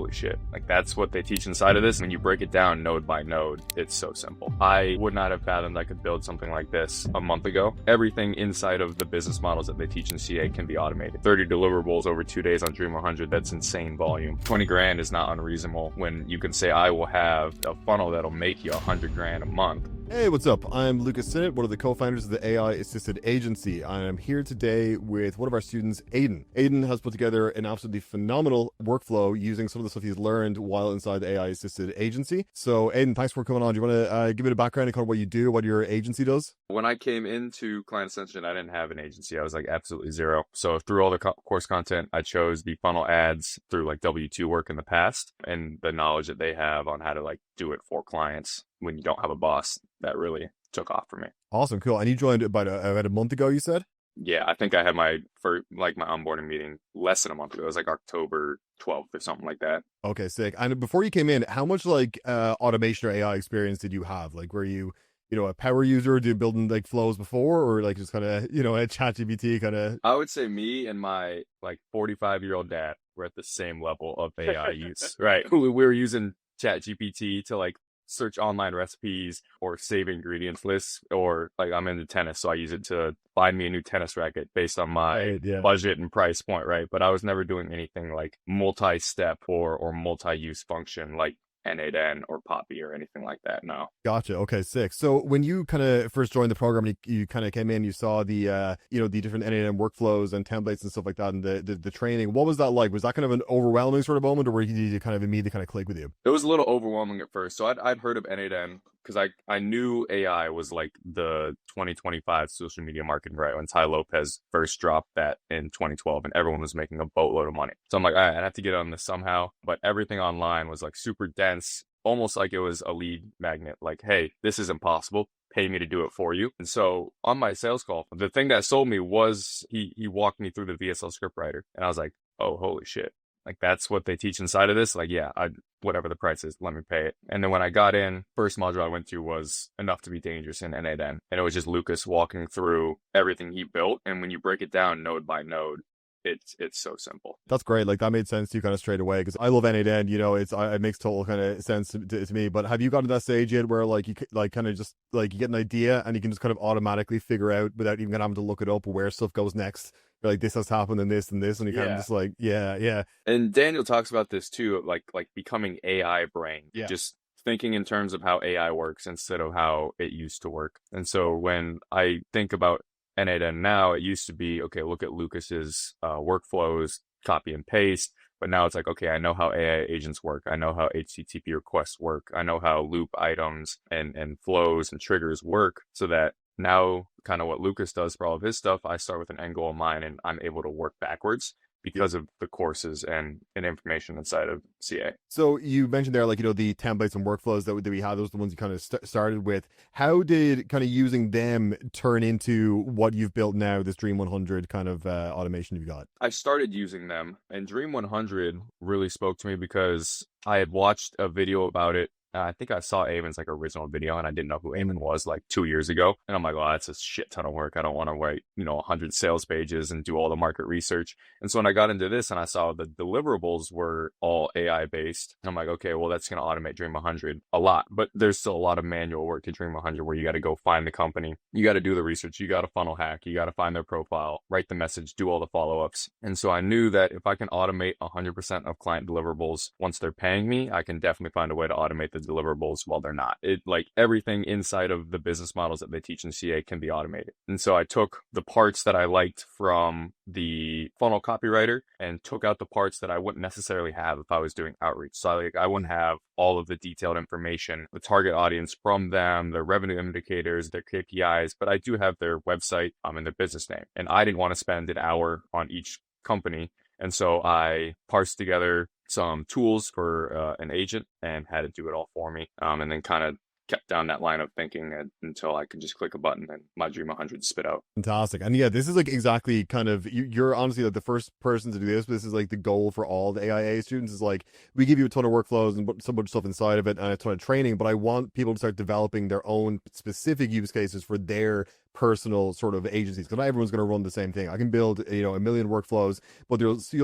holy shit, like that's what they teach inside of this. When you break it down node by node, it's so simple. I would not have fathomed I could build something like this a month ago. Everything inside of the business models that they teach in CA can be automated. 30 deliverables over 2 days on Dream 100, that's insane volume. 20 grand is not unreasonable when you can say I will have a funnel that'll make you 100 grand a month. Hey, what's up? I'm Lucas Sinnott, one of the co-founders of the AI Assisted Agency. I'm here today with one of our students, Aiden. Aiden has put together an absolutely phenomenal workflow using some of the stuff he's learned while inside the AI Assisted Agency. So, Aiden, thanks for coming on. Do you want to give it a background on kind of what you do, what your agency does? When I came into Client Ascension, I didn't have an agency. I was like absolutely zero. So through all the course content, I chose the funnel ads through like W2 work in the past and the knowledge that they have on how to like do it for clients when you don't have a boss. That really took off for me. Awesome, cool. And you joined about a month ago, you said? Yeah, I think I had my first, like my onboarding meeting less than a month ago. It was like October 12th or something like that. Okay, sick. And before you came in, how much like automation or AI experience did you have? Like, were you a power user, building like flows before, or like just kind of, a ChatGPT kind of? I would say me and my like 45-year-old dad were at the same level of AI use, right? We were using ChatGPT to like search online recipes or save ingredients lists, or like I'm into tennis, so I use it to find me a new tennis racket based on my budget and price point, right? But I was never doing anything like multi-step or multi-use function like N8N or Poppy or anything like that. No. Gotcha. Okay, sick. So when you kind of first joined the program, you kind of came in, you saw the the different N8N workflows and templates and stuff like that, and the training. What was that like? Was that kind of an overwhelming sort of moment, or were you kind of immediately kind of click with you? It was a little overwhelming at first. So I'd heard of N8N because I knew AI was like the 2025 social media marketing, right? When Ty Lopez first dropped that in 2012 and everyone was making a boatload of money. So I'm like, all right, I have to get on this somehow. But everything online was like super dense, almost like it was a lead magnet. Like, hey, this is impossible. Pay me to do it for you. And so on my sales call, the thing that sold me was he walked me through the VSL scriptwriter. And I was like, oh, holy shit. Like, that's what they teach inside of this. Like, yeah, whatever the price is, let me pay it. And then when I got in, first module I went to was Enough to Be Dangerous in N8N. And it was just Lucas walking through everything he built. And when you break it down node by node, it's so simple. That's great. Like, that made sense to you kind of straight away, because I love N8N. It makes total kind of sense to me. But have you gotten to that stage yet where like you like kind of just like you get an idea and you can just kind of automatically figure out without even having to look it up where stuff goes next? You're like, this has happened and this and this, and you kind of just like, yeah. And Daniel talks about this too, like becoming AI brain. Yeah. Just thinking in terms of how AI works instead of how it used to work. And so when I think about N8N now, it used to be, okay, look at Lucas's workflows, copy and paste. But now it's like, okay, I know how AI agents work. I know how HTTP requests work. I know how loop items and flows and triggers work, so that now kind of what Lucas does for all of his stuff, I start with an end goal in mind and I'm able to work backwards because of the courses and information inside of CA. So you mentioned there, like, the templates and workflows that we had, those are the ones you kind of started with. How did kind of using them turn into what you've built now, this Dream 100 kind of automation you've got? I started using them, and Dream 100 really spoke to me because I had watched a video about it. I think I saw Eamon's like original video, and I didn't know who Aiden was like 2 years ago. And I'm like, well, that's a shit ton of work. I don't want to write, 100 sales pages and do all the market research. And so when I got into this and I saw the deliverables were all AI based, I'm like, okay, well, that's going to automate Dream 100 a lot. But there's still a lot of manual work to Dream 100 where you got to go find the company. You got to do the research. You got to funnel hack. You got to find their profile, write the message, do all the follow-ups. And so I knew that if I can automate 100% of client deliverables once they're paying me, I can definitely find a way to automate the deliverables while they're not. It like everything inside of the business models that they teach in CA can be automated. And so I took the parts that I liked from the funnel copywriter and took out the parts that I wouldn't necessarily have if I was doing outreach. So I wouldn't have all of the detailed information, the target audience from them, their revenue indicators, their KPIs, but I do have their website and their business name. And I didn't want to spend an hour on each company. And so I parsed together some tools for an agent and had it do it all for me. And then kind of kept down that line of thinking until I could just click a button and my Dream 100 spit out. Fantastic. And yeah, this is like exactly kind of, you're honestly like the first person to do this, but this is like the goal for all the AIAA students is like, we give you a ton of workflows and so much stuff inside of it and a ton of training, but I want people to start developing their own specific use cases for their personal sort of agencies, because not everyone's going to run the same thing. I can build, a million workflows, but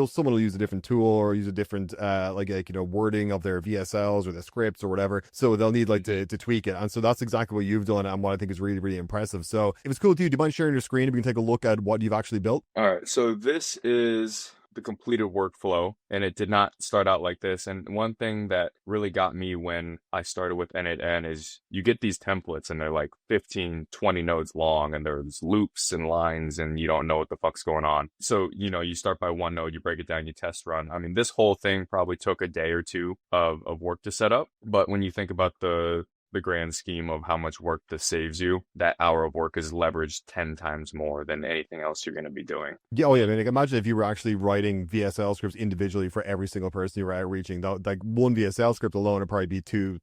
someone will use a different tool or use a different wording of their VSLs or the scripts or whatever. So they'll need like to tweak it. And so that's exactly what you've done and what I think is really, really impressive. So if it's cool to you, do you mind sharing your screen and we can take a look at what you've actually built? All right, so this is the completed workflow, and it did not start out like this. And one thing that really got me when I started with N8N is you get these templates and they're like 15, 20 nodes long, and there's loops and lines, and you don't know what the fuck's going on. So, you start by one node, you break it down, you test run. I mean, this whole thing probably took a day or two of work to set up. But when you think about the grand scheme of how much work this saves you, that hour of work is leveraged 10 times more than anything else you're going to be doing. Yeah, oh yeah. I mean, like, imagine if you were actually writing VSL scripts individually for every single person you were outreaching. That, like, one VSL script alone would probably be 3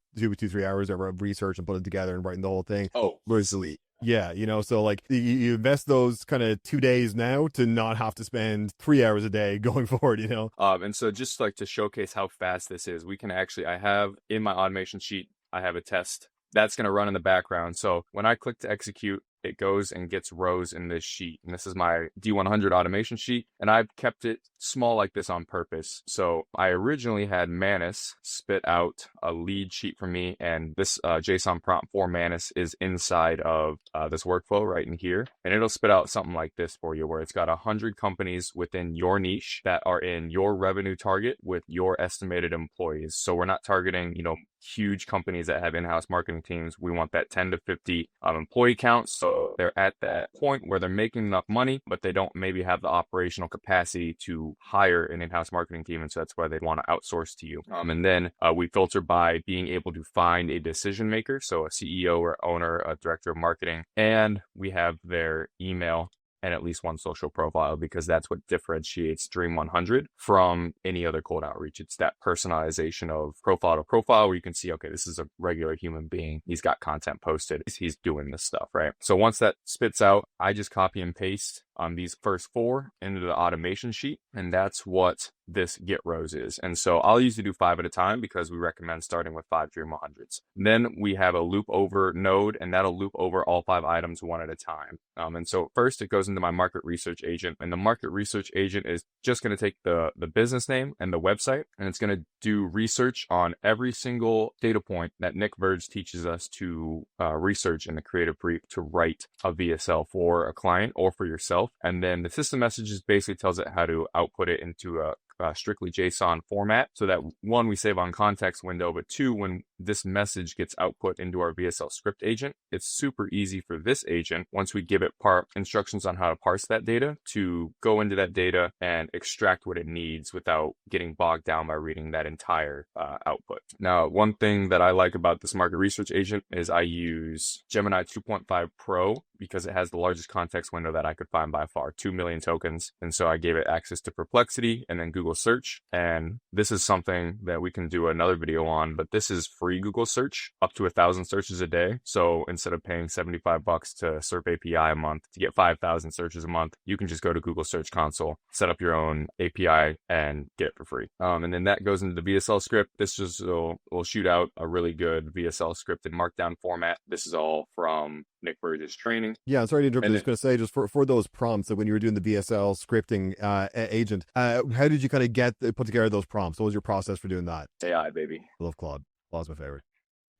hours of research and putting together and writing the whole thing. Oh, easily. Yeah, so like you invest those kind of 2 days now to not have to spend 3 hours a day going forward, And so just like to showcase how fast this is, I have in my automation sheet, I have a test that's going to run in the background. So when I click to execute, it goes and gets rows in this sheet. And this is my D100 automation sheet. And I've kept it small like this on purpose. So I originally had Manus spit out a lead sheet for me. And this JSON prompt for Manus is inside of this workflow right in here. And it'll spit out something like this for you, where it's got 100 companies within your niche that are in your revenue target with your estimated employees. So we're not targeting, huge companies that have in-house marketing teams. We want that 10 to 50 employee count. So they're at that point where they're making enough money, but they don't maybe have the operational capacity to hire an in-house marketing team. And so that's why they want to outsource to you. And then we filter by being able to find a decision maker. So a CEO or owner, a director of marketing, and we have their email and at least one social profile, because that's what differentiates Dream 100 from any other cold outreach. It's that personalization of profile to profile where you can see, okay, this is a regular human being. He's got content posted. He's doing this stuff, right? So once that spits out, I just copy and paste these first 4 into the automation sheet. And that's what this get rows is. And so I'll usually do 5 at a time because we recommend starting with 5 Dream 100s. Then we have a loop over node, and that'll loop over all 5 items one at a time. And so first it goes into my market research agent, and the market research agent is just going to take the business name and the website, and it's going to do research on every single data point that Nick Verge teaches us to research in the creative brief to write a VSL for a client or for yourself. And then the system messages basically tells it how to output it into a strictly JSON format, so that 1, we save on context window, but 2, when this message gets output into our VSL script agent, it's super easy for this agent, once we give it instructions on how to parse that data, to go into that data and extract what it needs without getting bogged down by reading that entire output. Now, one thing that I like about this market research agent is I use Gemini 2.5 Pro because it has the largest context window that I could find by far, 2 million tokens. And so I gave it access to Perplexity and then Google Search. And this is something that we can do another video on, but this is free Google Search, up to 1,000 searches a day. So instead of paying $75 to SERP API a month to get 5,000 searches a month, you can just go to Google Search Console, set up your own API, and get it for free. And then that goes into the VSL script. This just will shoot out a really good VSL script in Markdown format. This is all from Nick Verge's training. Yeah, sorry to interrupt. I was going to say, just for those prompts, that when you were doing the VSL scripting agent, how did you kind of put together those prompts? What was your process for doing that? AI, baby. I love Claude. Claude's my favorite.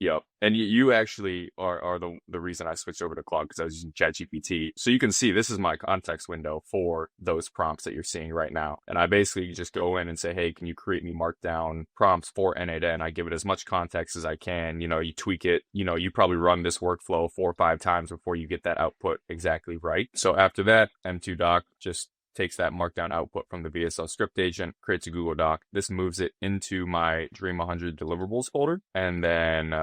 Yep. And you actually are the reason I switched over to Claude, because I was using ChatGPT. So you can see this is my context window for those prompts that you're seeing right now. And I basically just go in and say, hey, can you create me markdown prompts for N8N? I give it as much context as I can. You tweak it. You probably run this workflow 4 or 5 times before you get that output exactly right. So after that, M2Doc just takes that markdown output from the VSL script agent, creates a Google Doc. This moves it into my Dream 100 deliverables folder, and then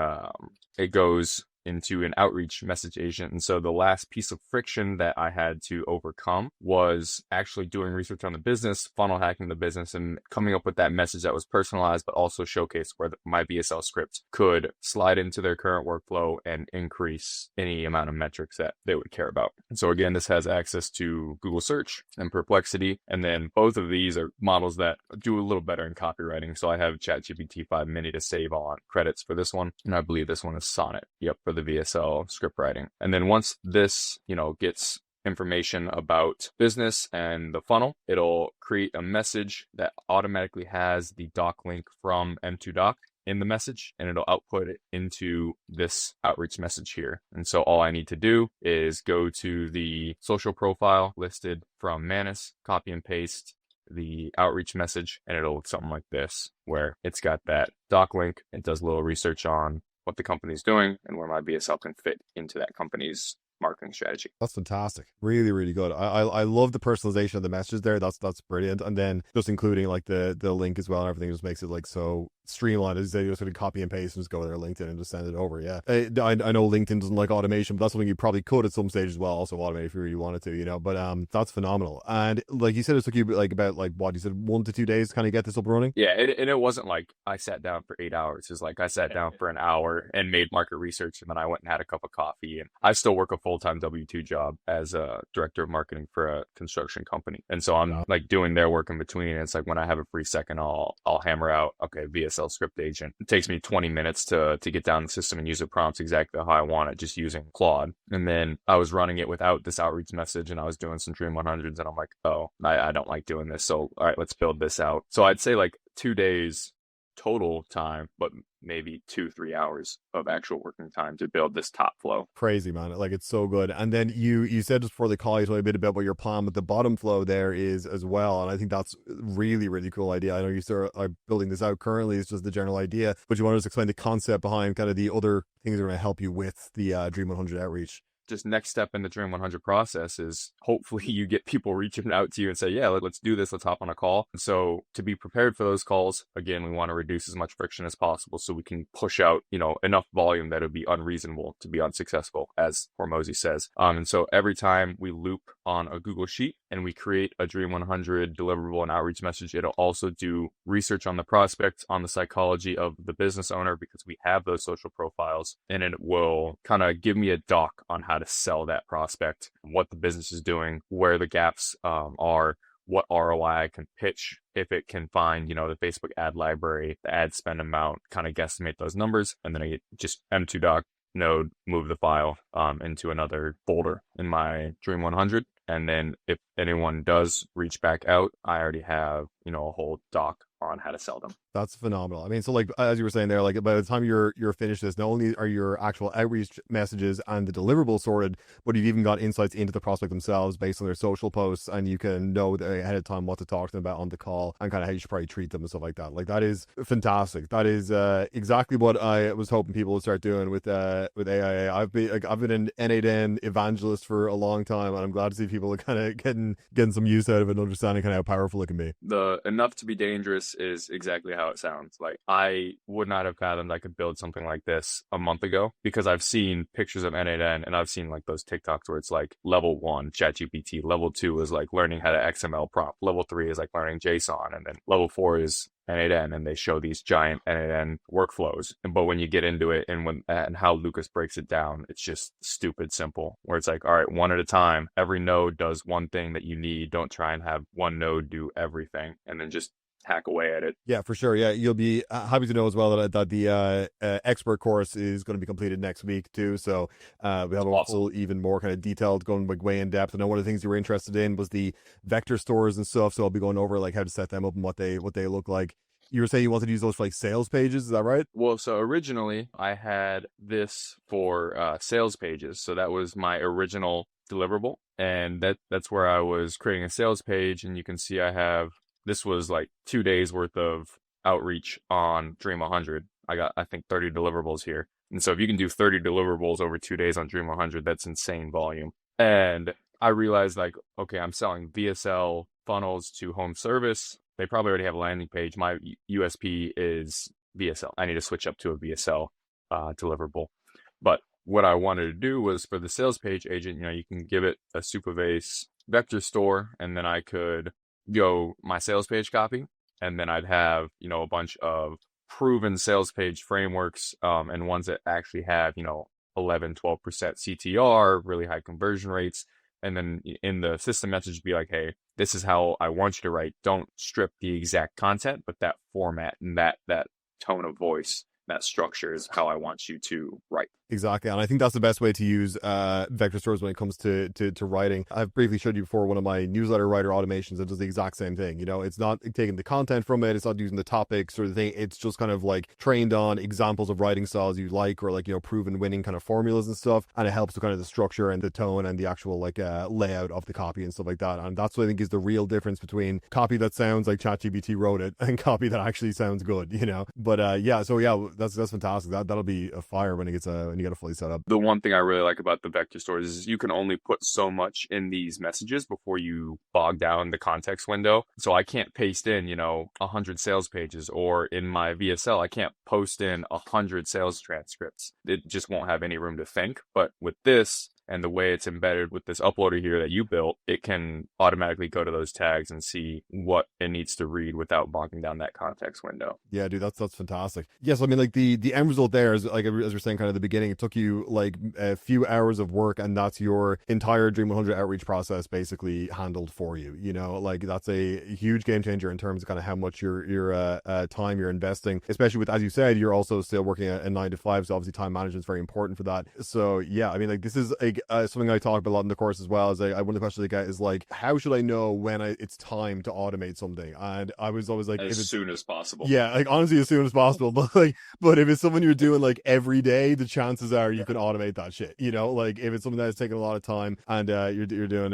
it goes into an outreach message agent. And so the last piece of friction that I had to overcome was actually doing research on the business, funnel hacking the business, and coming up with that message that was personalized, but also showcased where my VSL script could slide into their current workflow and increase any amount of metrics that they would care about. And so again, this has access to Google Search and Perplexity. And then both of these are models that do a little better in copywriting. So I have ChatGPT 5 Mini to save on credits for this one. And I believe this one is Sonnet. Yep, for the VSL script writing. And then once this, gets information about business and the funnel, it'll create a message that automatically has the doc link from M2Doc in the message, and it'll output it into this outreach message here. And so all I need to do is go to the social profile listed from Manus, copy and paste the outreach message, and it'll look something like this, where it's got that doc link. It does a little research on what the company's doing and where my BSL can fit into that company's marketing strategy. That's fantastic. Really, really good. I love the personalization of the messages there. That's brilliant. And then just including like the link as well and everything just makes it like so streamlined. As they just sort of copy and paste and just go to their LinkedIn and just send it over. Yeah. I know LinkedIn doesn't like automation, but that's something you probably could at some stage as well, also automate if you really wanted to, but that's phenomenal. And like you said, it took you like about like what you said 1 to 2 days to kind of get this up and running. Yeah, and it wasn't like I sat down for 8 hours. It's like I sat down for an hour and made market research, and then I went and had a cup of coffee. And I still work a full-time W-2 job as a director of marketing for a construction company, and so I'm like doing their work in between. And it's like when I have a free second, I'll hammer out, okay, VSL script agent. It takes me 20 minutes to get down the system and use the prompts exactly how I want it, just using Claude. And then I was running it without this outreach message, and I was doing some Dream 100s, and I'm like, oh, I don't like doing this. So all right, let's build this out. So I'd say like 2 days total time, but maybe 2-3 hours of actual working time to build this top flow. Crazy, man. Like, it's so good. And then you said just before the call, you told me a bit about what your plan with the bottom flow there is as well. And I think that's really, really cool idea. I know you are building this out currently. It's just the general idea, but you want to just explain the concept behind kind of the other things that are going to help you with the Dream 100 outreach. Just next step in the Dream 100 process is hopefully you get people reaching out to you and say, yeah, let's do this. Let's hop on a call. And so to be prepared for those calls, again, we want to reduce as much friction as possible so we can push out, enough volume that it would be unreasonable to be unsuccessful, as Hormozy says. And so every time we loop on a Google Sheet and we create a Dream 100 deliverable and outreach message, it'll also do research on the prospect, on the psychology of the business owner, because we have those social profiles, and it will kind of give me a doc on how to sell that prospect, what the business is doing, where the gaps are, what ROI I can pitch, if it can find, the Facebook ad library, the ad spend amount, kind of guesstimate those numbers. And then I just M2Doc node, move the file into another folder in my Dream 100. And then if anyone does reach back out, I already have, a whole doc on how to sell them. That's phenomenal. I mean, so like, as you were saying there, like by the time you're finished this, not only are your actual outreach messages and the deliverables sorted, but you've even got insights into the prospect themselves based on their social posts, and you can know ahead of time what to talk to them about on the call and kind of how you should probably treat them and stuff like that. Like, that is fantastic. That is exactly what I was hoping people would start doing with AIAA. I've been an N8N evangelist for a long time, and I'm glad to see people kind of getting some use out of it and understanding kind of how powerful it can be. The enough to be dangerous is exactly how it sounds. Like, I would not have fathomed I could build something like this a month ago, because I've seen pictures of N8N and I've seen like those TikToks where it's like level 1 ChatGPT, level 2 is like learning how to XML prompt, level 3 is like learning JSON, and then level 4 is N8N, and they show these giant N8N workflows. But when you get into it and how Lucas breaks it down, it's just stupid simple, where it's like, all right, one at a time, every node does one thing that you need. Don't try and have one node do everything, and then just hack away at it. Yeah, for sure. Yeah, you'll be happy to know as well that the expert course is going to be completed next week too. So we have a full, even more kind of detailed, going like way in depth. I know one of the things you were interested in was the vector stores and stuff. So I'll be going over like how to set them up and what they look like. You were saying you wanted to use those for like sales pages, is that right? Well, so originally I had this for sales pages. So that was my original deliverable, and that's where I was creating a sales page. And you can see this was like 2 days worth of outreach on Dream 100. I got, I think, 30 deliverables here. And so if you can do 30 deliverables over 2 days on Dream 100, that's insane volume. And I realized, like, okay, I'm selling VSL funnels to home service. They probably already have a landing page. My USP is VSL. I need to switch up to a VSL deliverable. But what I wanted to do was, for the sales page agent, you can give it a Supabase vector store, and then I could go my sales page copy, and then I'd have, a bunch of proven sales page frameworks and ones that actually have, 11, 12% CTR, really high conversion rates. And then in the system message, be like, hey, this is how I want you to write. Don't strip the exact content, but that format and that tone of voice, that structure is how I want you to write. Exactly, and I think that's the best way to use vector stores when it comes to writing. I've briefly showed you before one of my newsletter writer automations that does the exact same thing. You know, it's not taking the content from it, it's not using the topics or the thing. It's just kind of like trained on examples of writing styles you like, or like, you know, proven winning kind of formulas and stuff. And it helps with kind of the structure and the tone and the actual like layout of the copy and stuff like that. And that's what I think is the real difference between copy that sounds like ChatGPT wrote it and copy that actually sounds good. You know, but yeah, so yeah, that's fantastic. That'll be a fire when it gets when you get it fully set up. The one thing I really like about the vector stores is you can only put so much in these messages before you bog down the context window. So I can't paste in, 100 sales pages, or in my VSL, I can't post in 100 sales transcripts. It just won't have any room to think. But with this, and the way it's embedded with this uploader here that you built, it can automatically go to those tags and see what it needs to read without bogging down that context window. Yeah, dude, that's fantastic. Yes, I mean, like the end result there is like, as we're saying kind of at the beginning, it took you like a few hours of work, and that's your entire Dream 100 outreach process basically handled for you. You know, like that's a huge game changer in terms of kind of how much your time you're investing, especially with, as you said, you're also still working a 9 to 5, so obviously time management is very important for that. So yeah, I mean, like this is something I talk about a lot in the course as well. Is one of the questions I get is like, how should I know when it's time to automate something? And I was always like, as soon as possible. Yeah, like honestly, as soon as possible. But if it's something you're doing like every day, the chances are you can automate that shit. You know, like if it's something that's taking a lot of time and you're doing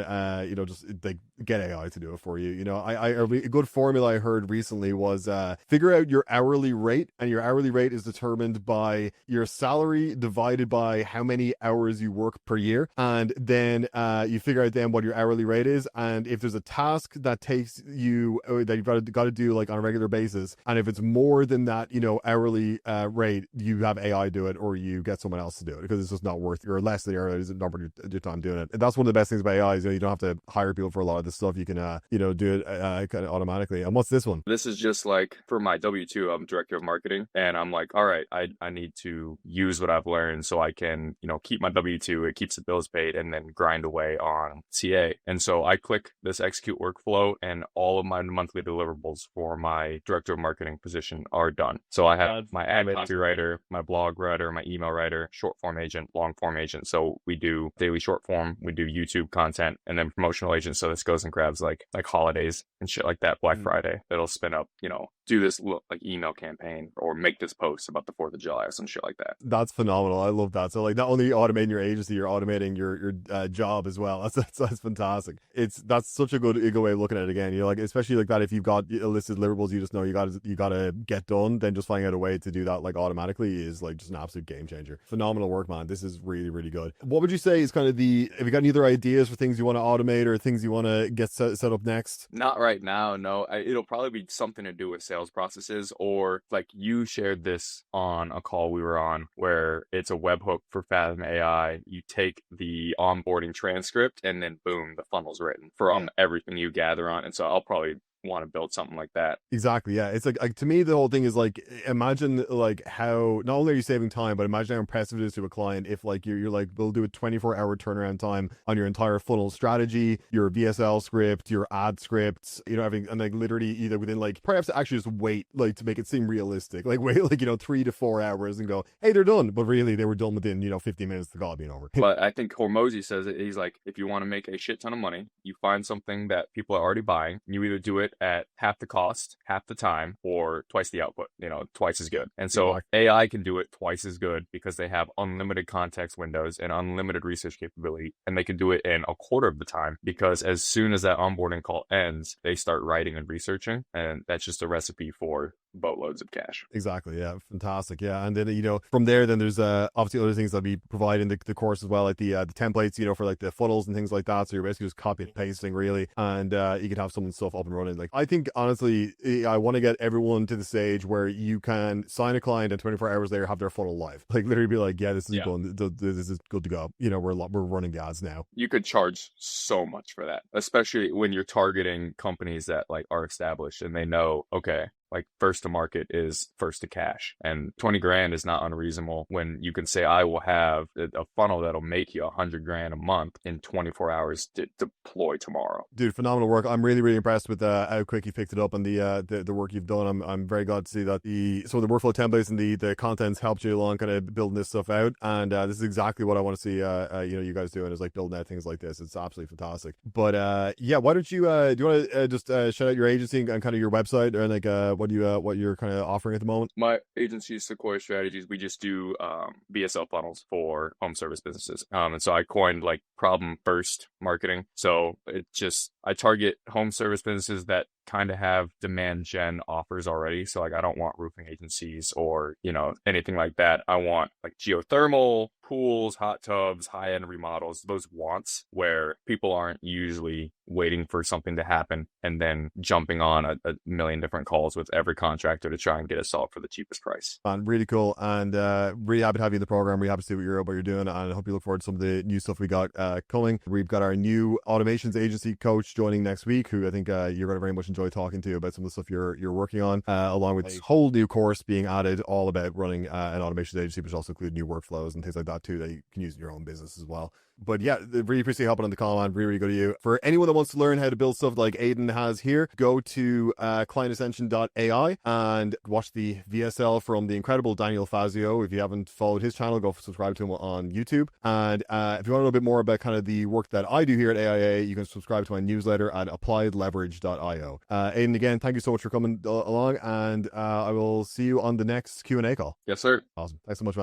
just like get AI to do it for you. You know, a good formula I heard recently was figure out your hourly rate, and your hourly rate is determined by your salary divided by how many hours you work per year. And then you figure out then what your hourly rate is, and if there's a task that takes you that you've got to do like on a regular basis, and if it's more than that, hourly rate, you have AI do it, or you get someone else to do it, because it's just not worth, or less than your not worth your time doing it. And that's one of the best things about AI is you don't have to hire people for a lot of this stuff. You can do it kind of automatically. And what's this one? This is just like for my W-2, I'm director of marketing, and I'm like, all right, I need to use what I've learned so I can keep my W-2, it keeps the bills paid, and then grind away on CA. And so I click this execute workflow, and all of my monthly deliverables for my director of marketing position are done. So I have my ad copy writer, my blog writer, my email writer, short form agent, long form agent. So we do daily short form, we do YouTube content, and then promotional agent. So this goes and grabs like holidays and shit like that, Black Friday. It'll spin up, do this like email campaign, or make this post about the 4th of July or some shit like that. That's phenomenal. I love that. So like not only automating your agency, you're automating your job as well. That's fantastic. That's such a good way of looking at it again. Like, especially like that, if you've got a list of deliverables you just know you gotta get done, then just finding out a way to do that like automatically is like just an absolute game changer. Phenomenal work, man. This is really, really good. What would you say is kind of have you got any other ideas for things you want to automate or things you want to get set up next? Not right now, no. It'll probably be something to do with sales processes, or like you shared this on a call we were on where it's a webhook for Fathom AI. You take the onboarding transcript and then boom, the funnel's written from everything you gather on. And so I'll probably want to build something like that. Exactly. Yeah. It's like to me, the whole thing is like, imagine like how not only are you saving time, but imagine how impressive it is to a client if like you're like, we'll do a 24-hour turnaround time on your entire funnel strategy, your VSL script, your ad scripts, everything. And like literally either within like, perhaps actually just wait like to make it seem realistic, like wait like 3 to 4 hours and go, hey, they're done. But really they were done within 15 minutes of the call being over. But I think Hormozy says it. He's like, if you want to make a shit ton of money, you find something that people are already buying, you either do it at half the cost, half the time, or twice the output, twice as good. And so AI can do it twice as good because they have unlimited context windows and unlimited research capability. And they can do it in a quarter of the time, because as soon as that onboarding call ends, they start writing and researching. And that's just a recipe for boatloads of cash. Exactly. Yeah. Fantastic. Yeah. And then, from there, then there's obviously other things that we provide in the course as well, like the templates, for like the funnels and things like that. So you're basically just copy and pasting really. And you can have some stuff up and running. Like, I think honestly, I want to get everyone to the stage where you can sign a client and 24 hours later have their funnel live. Like literally be like, yeah, this is going, this is good to go. We're running the ads now. You could charge so much for that, especially when you're targeting companies that like are established and they know, okay, like first to market is first to cash. And 20 grand is not unreasonable when you can say, I will have a funnel that'll make you 100 grand a month in 24 hours to deploy tomorrow. Dude, phenomenal work. I'm really, really impressed with how quick you picked it up and the work you've done. I'm very glad to see that some of the workflow templates and the contents helped you along kind of building this stuff out. And this is exactly what I want to see you guys doing, is like building out things like this. It's absolutely fantastic. But yeah, why don't you do you want to just shout out your agency and kind of your website, or like what you're kind of offering at the moment? My agency, Sequoia Strategies, we just do BSL funnels for home service businesses. And so I coined like problem first marketing. So I target home service businesses that kind of have demand gen offers already. So like I don't want roofing agencies or, anything like that. I want like geothermal, pools, hot tubs, high-end remodels, those wants where people aren't usually waiting for something to happen and then jumping on a million different calls with every contractor to try and get it solved for the cheapest price. Man, really cool, and really happy to have you in the program. Really happy to see what you're doing, and I hope you look forward to some of the new stuff we got coming. We've got our new automations agency coach joining next week, who I think you're going to very much enjoy talking to about some of the stuff you're working on, along with a whole new course being added all about running an automations agency, which also include new workflows and things like that too that you can use in your own business as well. But yeah, really appreciate you helping on the call, man. Really, really good to you. For anyone that wants to learn how to build stuff like Aiden has here, go to clientascension.ai and watch the VSL from the incredible Daniel Fazio. If you haven't followed his channel, go subscribe to him on YouTube. And if you want to know a bit more about kind of the work that I do here at AIAA, you can subscribe to my newsletter at appliedleverage.io. Aiden, again, thank you so much for coming along, and I will see you on the next Q&A call. Yes, sir. Awesome. Thanks so much, man.